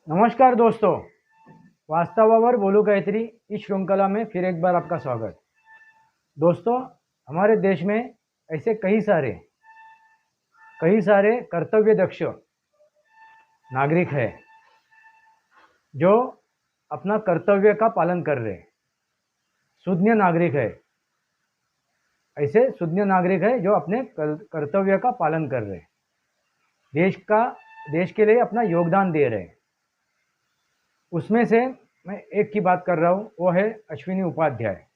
नमस्कार दोस्तों, वास्तवावर बोलू काहीतरी इस श्रृंखला में फिर एक बार आपका स्वागत। दोस्तों, हमारे देश में ऐसे कई सारे कर्तव्य दक्ष नागरिक हैं जो अपना कर्तव्य का पालन कर रहे हैं। सुज्ञ नागरिक है, ऐसे सुज्ञ नागरिक है जो अपने कर्तव्य का पालन कर रहे हैं, देश के लिए अपना योगदान दे रहे हैं। उसमें से मैं एक की बात कर रहा हूँ, वो है अश्विनी उपाध्याय।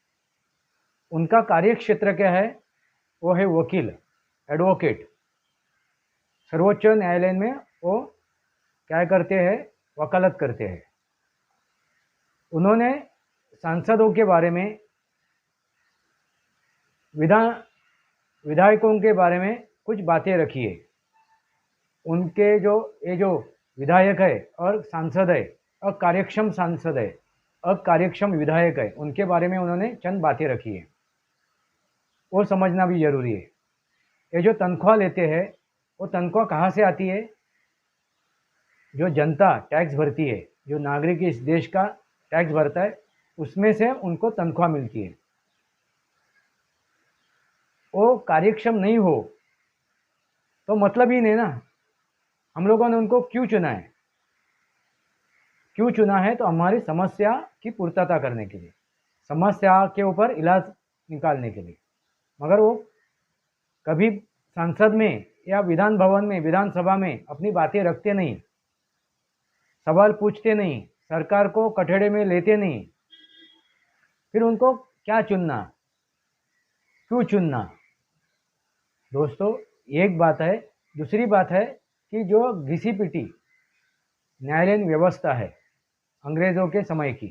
उनका कार्य क्षेत्र क्या है? वो है वकील, एडवोकेट। सर्वोच्च न्यायालय में वो क्या करते हैं? वकालत करते हैं। उन्होंने सांसदों के बारे में, विधायकों के बारे में कुछ बातें रखी है। उनके जो विधायक है और सांसद है, अकार्यक्षम सांसद है, अकार्यक्षम विधायक है, उनके बारे में उन्होंने चंद बातें रखी है। वो समझना भी जरूरी है। ये जो तनख्वाह लेते हैं, वो तनख्वाह कहाँ से आती है? जो जनता टैक्स भरती है, जो नागरिक इस देश का टैक्स भरता है, उसमें से उनको तनख्वाह मिलती है। वो कार्यक्षम नहीं हो तो मतलब ही नहीं ना। हम लोगों ने उनको क्यों चुना है? क्यों चुना है? तो हमारी समस्या की पूर्तता करने के लिए, समस्या के ऊपर इलाज निकालने के लिए। मगर वो कभी संसद में या विधान भवन में, विधानसभा में अपनी बातें रखते नहीं, सवाल पूछते नहीं, सरकार को कटघरे में लेते नहीं। फिर उनको क्या चुनना, क्यों चुनना? दोस्तों, एक बात है। दूसरी बात है कि जो घिसी पिटी न्यायालयीन व्यवस्था है अंग्रेज़ों के समय की,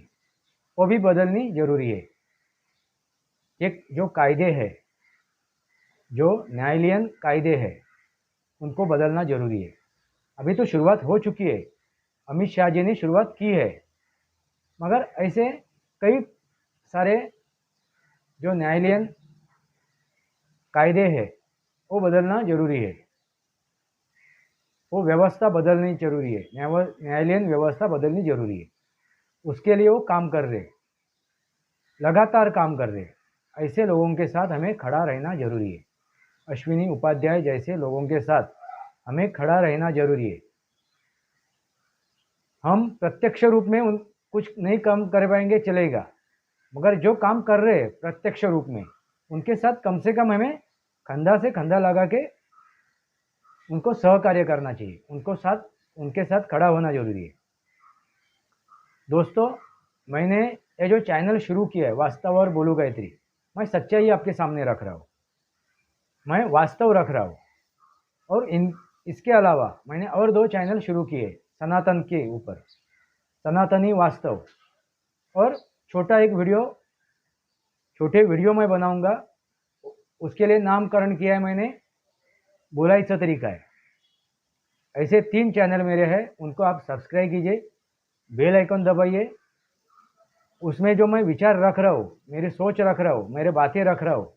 वो भी बदलनी जरूरी है। एक जो कायदे हैं, जो न्यायालयीन कायदे हैं, उनको बदलना जरूरी है। अभी तो शुरुआत हो चुकी है, अमित शाह जी ने शुरुआत की है, मगर ऐसे कई सारे जो न्यायालयीन कायदे हैं वो बदलना जरूरी है। वो व्यवस्था बदलनी जरूरी है, न्यायालयीन व्यवस्था बदलनी जरूरी है। उसके लिए वो काम कर रहे, लगातार काम कर रहे। ऐसे लोगों के साथ हमें खड़ा रहना जरूरी है। अश्विनी उपाध्याय जैसे लोगों के साथ हमें खड़ा रहना जरूरी है। हम प्रत्यक्ष रूप में कुछ नहीं काम कर पाएंगे, चलेगा, मगर जो काम कर रहे हैं प्रत्यक्ष रूप में, उनके साथ कम से कम हमें कंधा से कंधा लगा के उनको सहकार्य करना चाहिए, उनके साथ खड़ा होना जरूरी है। दोस्तों, मैंने ये जो चैनल शुरू किया है, वास्तव और बोलू गायत्री, मैं सच्चाई आपके सामने रख रहा हूँ, मैं वास्तव रख रहा हूँ। और इसके अलावा मैंने और 2 चैनल शुरू किए सनातन के ऊपर, सनातनी वास्तव, और छोटे वीडियो मैं बनाऊंगा। उसके लिए नामकरण किया है मैंने बोलायचा तरीका है। ऐसे 3 चैनल मेरे हैं, उनको आप सब्सक्राइब कीजिए, बेल आइकन दबाइए। उसमें जो मैं विचार रख रहा हूँ, मेरी सोच रख रहा हूँ, मेरे बातें रख रहा हूँ,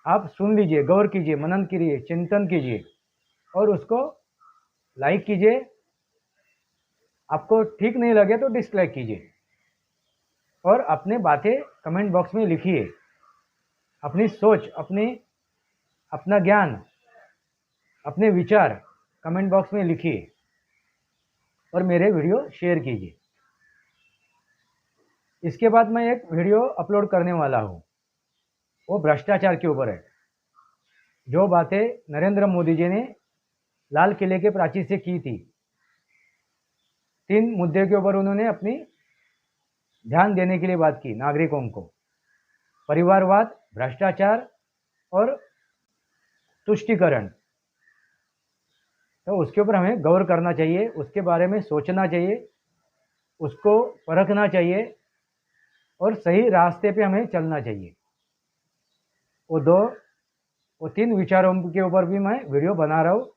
आप सुन लीजिए, गौर कीजिए, मनन कीजिए, चिंतन कीजिए और उसको लाइक कीजिए। आपको ठीक नहीं लगे तो डिसलाइक कीजिए और अपने बातें कमेंट बॉक्स में लिखिए। अपनी सोच, अपना ज्ञान, अपने विचार कमेंट बॉक्स में लिखिए और मेरे वीडियो शेयर कीजिए। इसके बाद मैं एक वीडियो अपलोड करने वाला हूँ, वो भ्रष्टाचार के ऊपर है। जो बातें नरेंद्र मोदी जी ने लाल किले के प्राचीर से की थी, 3 मुद्दे के ऊपर उन्होंने अपनी ध्यान देने के लिए बात की नागरिकों को: परिवारवाद, भ्रष्टाचार और तुष्टीकरण। तो उसके ऊपर हमें गौर करना चाहिए, उसके बारे में सोचना चाहिए, उसको परखना चाहिए और सही रास्ते पे हमें चलना चाहिए। वो 3 विचारों के ऊपर भी मैं वीडियो बना रहा हूँ।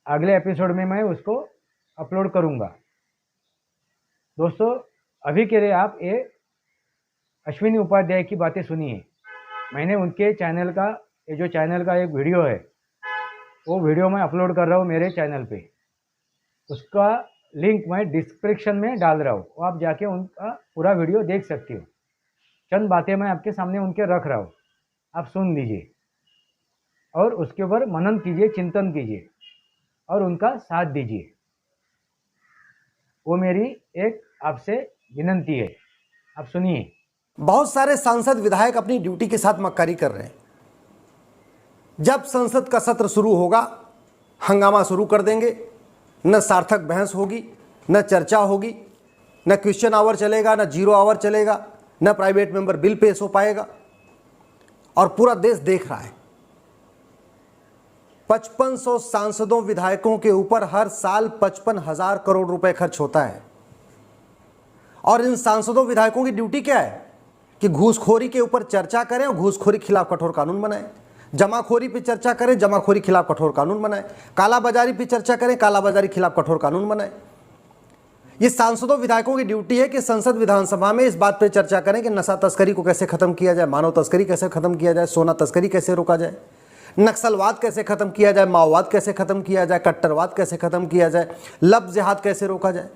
अगले एपिसोड में मैं उसको अपलोड करूँगा। दोस्तों, अभी के लिए आप ये अश्विनी उपाध्याय की बातें सुनिए। मैंने उनके चैनल का, ये जो चैनल का एक वीडियो है, वो वीडियो मैं अपलोड कर रहा हूँ मेरे चैनल पे। उसका लिंक मैं डिस्क्रिप्शन में डाल रहा हूँ, वो आप जाके उनका पूरा वीडियो देख सकते हो। चंद बातें मैं आपके सामने उनके रख रहा हूँ, आप सुन लीजिए और उसके ऊपर मनन कीजिए, चिंतन कीजिए और उनका साथ दीजिए। वो मेरी एक आपसे विनंती है, आप सुनिए। बहुत सारे सांसद विधायक अपनी ड्यूटी के साथ मक्कारी कर रहे हैं। जब संसद का सत्र शुरू होगा, हंगामा शुरू कर देंगे। न सार्थक बहस होगी, न चर्चा होगी, न क्वेश्चन आवर चलेगा, न जीरो आवर चलेगा, न प्राइवेट मेंबर बिल पेश हो पाएगा। और पूरा देश देख रहा है। 5500 सांसदों विधायकों के ऊपर हर साल 55,000 करोड़ रुपए खर्च होता है। और इन सांसदों विधायकों की ड्यूटी क्या है कि घूसखोरी के ऊपर चर्चा करें और घूसखोरी खिलाफ कठोर कानून बनाएं। जमाखोरी पे चर्चा करें, जमाखोरी खिलाफ कठोर कानून बनाएं। कालाबाजारी पे चर्चा करें, कालाबाजारी खिलाफ कठोर कानून बनाएं। ये सांसदों विधायकों की ड्यूटी है कि संसद विधानसभा में इस बात पे चर्चा करें कि नशा तस्करी को कैसे खत्म किया जाए, मानव तस्करी कैसे खत्म किया जाए, सोना तस्करी कैसे रोका जाए, नक्सलवाद कैसे खत्म किया जाए, माओवाद कैसे खत्म किया जाए, कट्टरवाद कैसे खत्म किया जाए, लब जिहाद कैसे रोका जाए।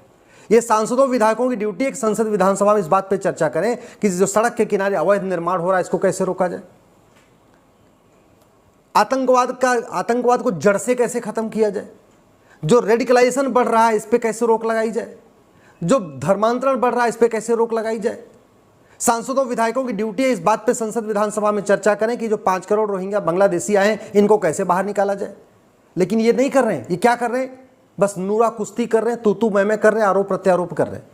ये सांसदों विधायकों की ड्यूटी है कि संसद विधानसभा में इस बात पे चर्चा करें कि जो सड़क के किनारे अवैध निर्माण हो रहा है इसको कैसे रोका जाए, आतंकवाद को जड़ से कैसे खत्म किया जाए, जो रेडिकलाइजेशन बढ़ रहा है इस पे कैसे रोक लगाई जाए, जो धर्मांतरण बढ़ रहा है इस पे कैसे रोक लगाई जाए। सांसदों विधायकों की ड्यूटी है इस बात पे संसद विधानसभा में चर्चा करें कि जो 5 करोड़ रोहिंग्या बांग्लादेशी आए हैं इनको कैसे बाहर निकाला जाए। लेकिन ये नहीं कर रहे हैं। ये क्या कर रहे हैं? बस नूरा कुश्ती कर रहे हैं, तू मैं कर रहे हैं, आरोप प्रत्यारोप कर रहे हैं।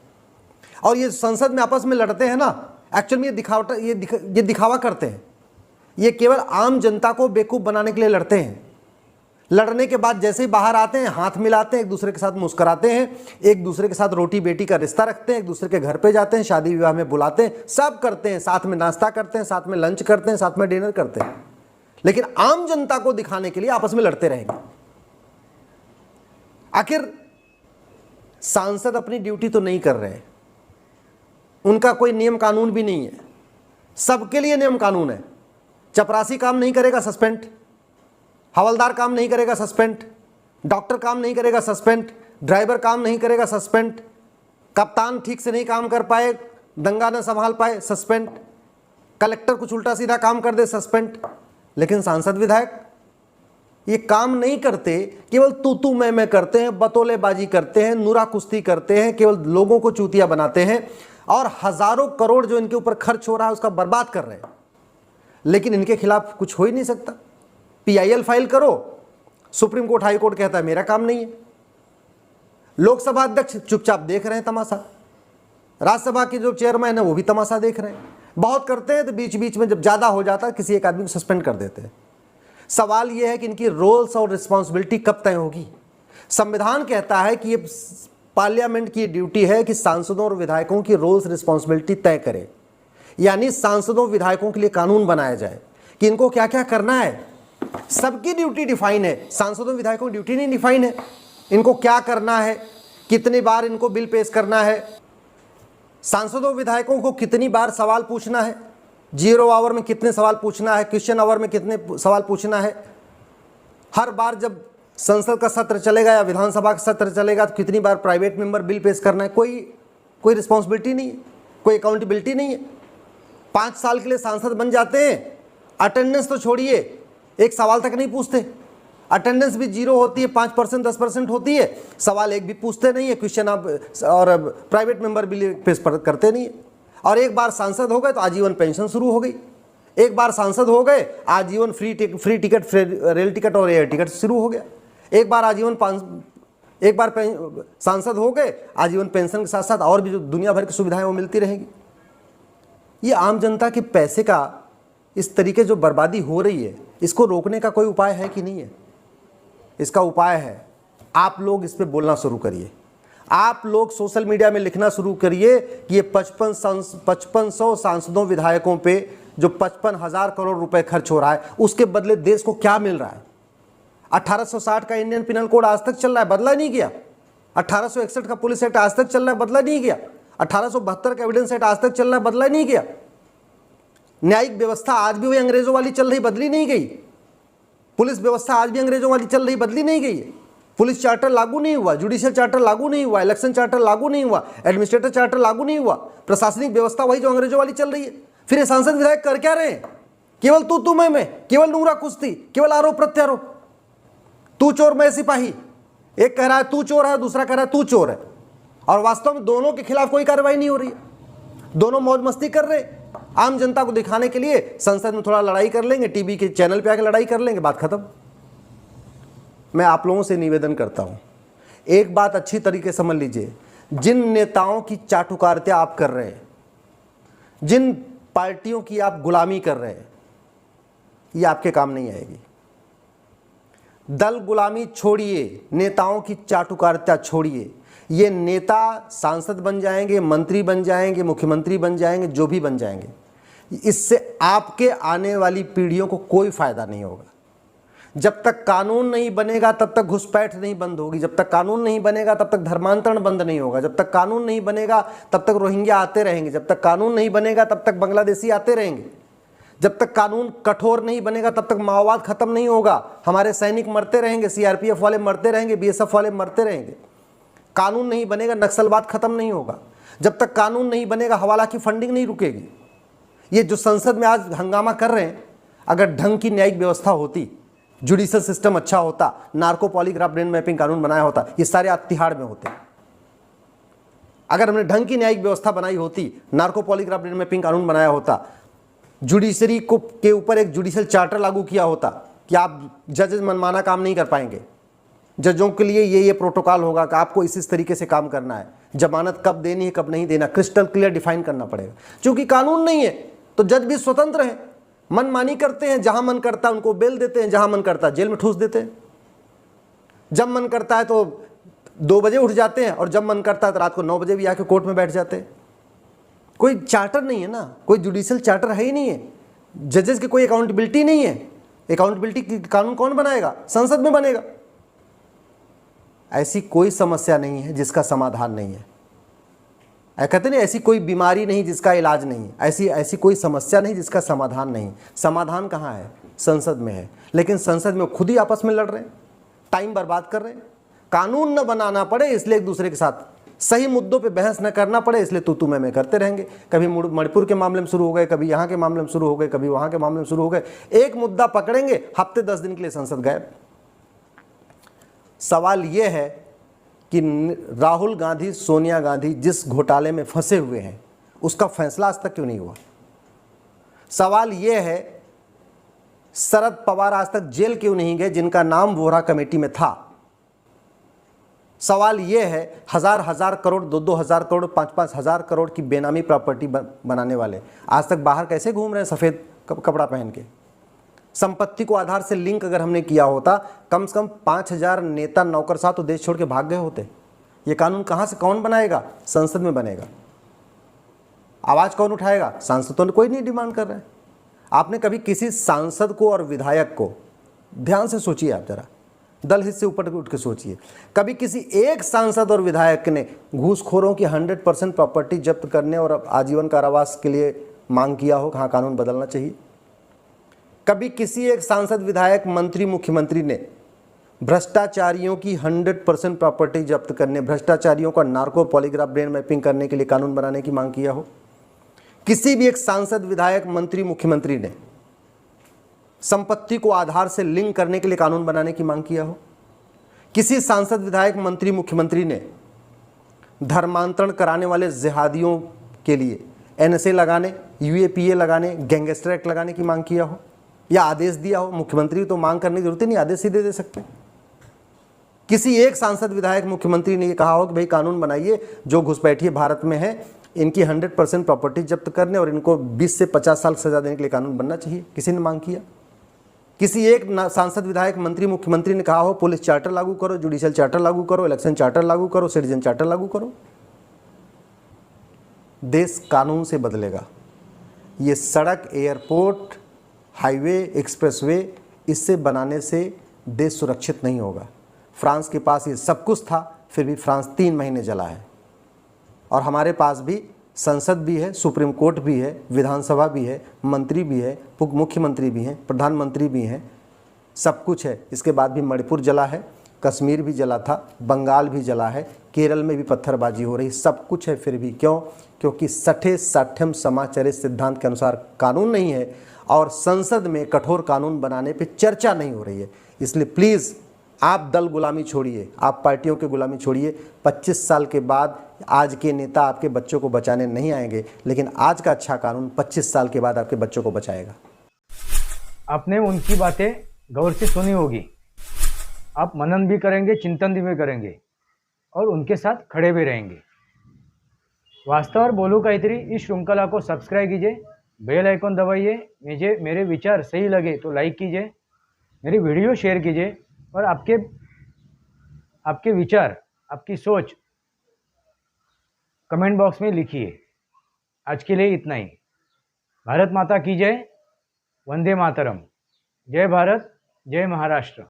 और ये संसद में आपस में लड़ते हैं ना, एक्चुअल में ये दिखावा करते हैं। ये केवल आम जनता को बेवकूफ़ बनाने के लिए लड़ते हैं। लड़ने के बाद जैसे ही बाहर आते हैं हाथ मिलाते हैं, एक दूसरे के साथ मुस्कुराते हैं, एक दूसरे के साथ रोटी बेटी का रिश्ता रखते हैं, एक दूसरे के घर पे जाते हैं, शादी विवाह में बुलाते हैं, सब करते हैं, साथ में नाश्ता करते हैं, साथ में लंच करते हैं, साथ में डिनर करते हैं। लेकिन आम जनता को दिखाने के लिए आपस में लड़ते रहेंगे। आखिर सांसद अपनी ड्यूटी तो नहीं कर रहे हैं, उनका कोई नियम कानून भी नहीं है। सबके लिए नियम कानून है। चपरासी काम नहीं करेगा सस्पेंड, हवलदार काम नहीं करेगा सस्पेंड, डॉक्टर काम नहीं करेगा सस्पेंड, ड्राइवर काम नहीं करेगा सस्पेंड, कप्तान ठीक से नहीं काम कर पाए, दंगा न संभाल पाए सस्पेंड, कलेक्टर कुछ उल्टा सीधा काम कर दे सस्पेंड। लेकिन सांसद विधायक ये काम नहीं करते, केवल तू मैं करते हैं, बतौलेबाजी करते हैं, नूरा कुश्ती करते हैं, केवल लोगों को चूतिया बनाते हैं और हजारों करोड़ जो इनके ऊपर खर्च हो रहा है उसका बर्बाद कर रहे हैं। लेकिन इनके खिलाफ कुछ हो ही नहीं सकता। PIL फाइल करो, सुप्रीम कोर्ट हाई कोर्ट कहता है मेरा काम नहीं है। लोकसभा अध्यक्ष चुपचाप देख रहे हैं तमाशा, राज्यसभा के जो चेयरमैन है वो भी तमाशा देख रहे हैं। बहुत करते हैं तो बीच बीच में जब ज्यादा हो जाता है किसी एक आदमी को सस्पेंड कर देते हैं। सवाल यह है कि इनकी रोल्स और रिस्पॉन्सिबिलिटी कब तय होगी। संविधान कहता है कि ये पार्लियामेंट की ड्यूटी है कि सांसदों और विधायकों की रोल्स रिस्पॉन्सिबिलिटी तय करे, यानी सांसदों विधायकों के लिए कानून बनाया जाए कि इनको क्या क्या करना है। सबकी ड्यूटी डिफाइन है, सांसदों विधायकों की ड्यूटी नहीं डिफाइन है। इनको क्या करना है, कितनी बार इनको बिल पेश करना है, सांसदों विधायकों को कितनी बार सवाल पूछना है, जीरो आवर में कितने सवाल पूछना है, क्वेश्चन आवर में कितने सवाल पूछना है, हर बार जब संसद का सत्र चलेगा या विधानसभा का सत्र चलेगा तो कितनी बार प्राइवेट मेंबर बिल पेश करना है। कोई रिस्पॉन्सिबिलिटी नहीं है, कोई अकाउंटेबिलिटी नहीं है। 5 साल के लिए सांसद बन जाते हैं, अटेंडेंस तो छोड़िए, एक सवाल तक नहीं पूछते। अटेंडेंस भी जीरो होती है, 5% 10% होती है, सवाल एक भी पूछते नहीं है, क्वेश्चन आप और प्राइवेट मेंबर बिल पेश करते नहीं है। और एक बार सांसद हो गए तो आजीवन पेंशन शुरू हो गई। एक बार सांसद हो गए आजीवन फ्री टिकट, रेल टिकट और एयर टिकट शुरू हो गया। एक बार सांसद हो गए आजीवन पेंशन के साथ साथ और भी जो दुनिया भर की सुविधाएं वो मिलती रहेंगी। ये आम जनता के पैसे का इस तरीके जो बर्बादी हो रही है, इसको रोकने का कोई उपाय है कि नहीं है? इसका उपाय है, आप लोग इस पे बोलना शुरू करिए। आप लोग सोशल मीडिया में लिखना शुरू करिए कि ये 5500 सांसदों विधायकों पे जो 55,000 करोड़ रुपए खर्च हो रहा है उसके बदले देश को क्या मिल रहा है। 1860 का इंडियन पिनल कोड आज तक चल रहा है, बदला नहीं गया। 1861 का पुलिस एक्ट आज तक चल रहा है, बदला नहीं गया। 1872 का एविडेंस एक्ट आज तक चल रहा है, बदला नहीं गया। न्यायिक व्यवस्था आज भी वही अंग्रेजों वाली चल रही, बदली नहीं गई। पुलिस व्यवस्था आज भी अंग्रेजों वाली चल रही, बदली नहीं गई है। पुलिस चार्टर लागू नहीं हुआ, जुडिशियल चार्टर लागू नहीं हुआ, इलेक्शन चार्टर लागू नहीं हुआ, एडमिनिस्ट्रेटिव चार्टर लागू नहीं हुआ, प्रशासनिक व्यवस्था वही जो अंग्रेजों वाली चल रही है। फिर ये सांसद विधायक कर क्या रहे हैं? केवल तू मैं, केवल नूरा कुश्ती, केवल आरोप प्रत्यारोप, तू चोर मैं सिपाही। एक कह रहा है तू चोर है, दूसरा कह रहा है तू चोर है, और वास्तव में दोनों के खिलाफ कोई कार्रवाई नहीं हो रही है। दोनों मौज मस्ती कर रहे हैं। आम जनता को दिखाने के लिए संसद में थोड़ा लड़ाई कर लेंगे, टीवी के चैनल पे आके लड़ाई कर लेंगे, बात खत्म। मैं आप लोगों से निवेदन करता हूं, एक बात अच्छी तरीके समझ लीजिए, जिन नेताओं की चाटुकारिता आप कर रहे हैं, जिन पार्टियों की आप गुलामी कर रहे हैं, ये आपके काम नहीं आएगी। दल गुलामी छोड़िए, नेताओं की चाटुकारिता छोड़िए। ये नेता सांसद बन जाएंगे, मंत्री बन जाएंगे, मुख्यमंत्री बन जाएंगे, जो भी बन जाएंगे, इससे आपके आने वाली पीढ़ियों को कोई फायदा नहीं होगा। जब तक कानून नहीं बनेगा तब तक घुसपैठ नहीं बंद होगी, जब तक कानून नहीं बनेगा तब तक धर्मांतरण बंद नहीं होगा, जब तक कानून नहीं बनेगा तब तक रोहिंग्या आते रहेंगे, जब तक कानून नहीं बनेगा तब तक बांग्लादेशी आते रहेंगे, जब तक कानून कठोर नहीं बनेगा तब तक माओवाद खत्म नहीं होगा, हमारे सैनिक मरते रहेंगे, सीआरपीएफ वाले मरते रहेंगे, बीएसएफ वाले मरते रहेंगे। कानून नहीं बनेगा, नक्सलवाद खत्म नहीं होगा। जब तक कानून नहीं बनेगा, हवाला की फंडिंग नहीं रुकेगी। ये जो संसद में आज हंगामा कर रहे हैं, अगर ढंग की न्यायिक व्यवस्था होती, जुडिशियल सिस्टम अच्छा होता, नार्को पॉलीग्राफ ब्रेन मैपिंग कानून बनाया होता, ये सारे आज तिहाड़ में होते। अगर हमने ढंग की न्यायिक व्यवस्था बनाई होती, नार्को पॉलीग्राफ ब्रेन मैपिंग कानून बनाया होता, जुडिशरी को के ऊपर एक जुडिशियल चार्टर लागू किया होता कि आप जजेस मनमाना काम नहीं कर पाएंगे, जजों के लिए ये प्रोटोकॉल होगा कि आपको इस तरीके से काम करना है, जमानत कब देनी है कब नहीं देना, क्रिस्टल क्लियर डिफाइन करना पड़ेगा। क्योंकि कानून नहीं है तो जज भी स्वतंत्र हैं, मनमानी करते हैं, जहां मन करता है उनको बेल देते हैं, जहां मन करता है जेल में ठूस देते हैं। जब मन करता है तो 2 बजे उठ जाते हैं, और जब मन करता है तो रात को 9 बजे भी आके कोर्ट में बैठ जाते हैं। कोई चार्टर नहीं है ना, कोई जुडिशियल चार्टर है ही नहीं है, जजेस की कोई अकाउंटेबिलिटी नहीं है। अकाउंटेबिलिटी कानून कौन बनाएगा? संसद में बनेगा। ऐसी कोई समस्या नहीं है जिसका समाधान नहीं है। कहते नहीं ऐसी कोई बीमारी नहीं जिसका इलाज नहीं है, ऐसी कोई समस्या नहीं जिसका समाधान नहीं। समाधान कहाँ है? संसद में है। लेकिन संसद में खुद ही आपस में लड़ रहे हैं, टाइम बर्बाद कर रहे हैं। कानून न बनाना पड़े इसलिए एक दूसरे के साथ सही मुद्दों पे बहस न करना पड़े इसलिए तू मैं करते रहेंगे। कभी मणिपुर के मामले में शुरू हो गए, कभी यहाँ के मामले में शुरू हो गए, कभी वहाँ के मामले में शुरू हो गए। एक मुद्दा पकड़ेंगे, हफ्ते 10 दिन के लिए संसद गायब। सवाल यह है कि राहुल गांधी, सोनिया गांधी जिस घोटाले में फंसे हुए हैं उसका फैसला आज तक क्यों नहीं हुआ? सवाल यह है शरद पवार आज तक जेल क्यों नहीं गए जिनका नाम वोहरा कमेटी में था? सवाल यह है हजार करोड़, 2 हजार करोड़, 5 हजार करोड़ की बेनामी प्रॉपर्टी बनाने वाले आज तक बाहर कैसे घूम रहे हैं सफ़ेद कपड़ा पहन के? संपत्ति को आधार से लिंक अगर हमने किया होता, कम से कम 5000 नेता नौकरशाह तो देश छोड़ के भाग गए होते। ये कानून कहाँ से कौन बनाएगा? संसद में बनेगा। आवाज़ कौन उठाएगा? सांसदों ने कोई नहीं डिमांड कर रहा है। आपने कभी किसी सांसद को और विधायक को, ध्यान से सोचिए आप जरा, दल हित से ऊपर उठ के सोचिए, कभी किसी एक सांसद और विधायक ने घूसखोरों की 100% प्रॉपर्टी जब्त करने और आजीवन कारावास के लिए मांग किया हो? कहाँ कानून बदलना चाहिए? कभी किसी एक सांसद, विधायक, मंत्री, मुख्यमंत्री ने भ्रष्टाचारियों की 100% प्रॉपर्टी जब्त करने, भ्रष्टाचारियों का नार्को पॉलीग्राफ ब्रेन मैपिंग करने के लिए कानून बनाने की मांग किया हो? किसी भी एक सांसद, विधायक, मंत्री, मुख्यमंत्री ने संपत्ति को आधार से लिंक करने के लिए कानून बनाने की मांग किया हो? किसी सांसद, विधायक, मंत्री, मुख्यमंत्री ने धर्मांतरण कराने वाले जिहादियों के लिए NSA लगाने, UAPA लगाने, गैंगस्टर एक्ट लगाने की मांग किया हो या आदेश दिया हो? मुख्यमंत्री तो मांग करने की जरूरत ही नहीं, आदेश ही दे सकते। किसी एक सांसद, विधायक, मुख्यमंत्री ने ये कहा हो कि भाई कानून बनाइए, जो घुसपैठिए भारत में है इनकी 100% प्रॉपर्टी जब्त करने और इनको 20 से 50 साल सजा देने के लिए कानून बनना चाहिए? किसी ने मांग किया? किसी एक सांसद, विधायक, मंत्री, मुख्यमंत्री ने कहा हो पुलिस चार्टर लागू करो, जुडिशियल चार्टर लागू करो, इलेक्शन चार्टर लागू करो, सिटीजन चार्टर लागू करो? देश कानून से बदलेगा। ये सड़क, एयरपोर्ट, हाईवे, एक्सप्रेसवे, इससे बनाने से देश सुरक्षित नहीं होगा। फ्रांस के पास ये सब कुछ था, फिर भी फ्रांस 3 महीने जला है। और हमारे पास भी संसद भी है, सुप्रीम कोर्ट भी है, विधानसभा भी है, मंत्री भी है, मुख्यमंत्री भी हैं, प्रधानमंत्री भी हैं, सब कुछ है। इसके बाद भी मणिपुर जला है, कश्मीर भी जला था, बंगाल भी जला है, केरल में भी पत्थरबाजी हो रही, सब कुछ है। फिर भी क्यों? क्योंकि सठे साठ्यम समाचरित सिद्धांत के अनुसार कानून नहीं है और संसद में कठोर कानून बनाने पे चर्चा नहीं हो रही है। इसलिए प्लीज़ आप दल गुलामी छोड़िए, आप पार्टियों की गुलामी छोड़िए। 25 साल के बाद आज के नेता आपके बच्चों को बचाने नहीं आएंगे, लेकिन आज का अच्छा कानून 25 साल के बाद आपके बच्चों को बचाएगा। आपने उनकी बातें गौर से सुनी होगी, आप मनन भी करेंगे, चिंतन भी करेंगे और उनके साथ खड़े भी रहेंगे। वास्तव और बोलू काहीतरी इस श्रृंखला को सब्सक्राइब कीजिए, बेल आइकॉन दबाइए। मेरे विचार सही लगे तो लाइक कीजिए, मेरी वीडियो शेयर कीजिए और आपके विचार, आपकी सोच कमेंट बॉक्स में लिखिए। आज के लिए इतना ही। भारत माता की जय, वंदे मातरम। जय भारत, जय महाराष्ट्र।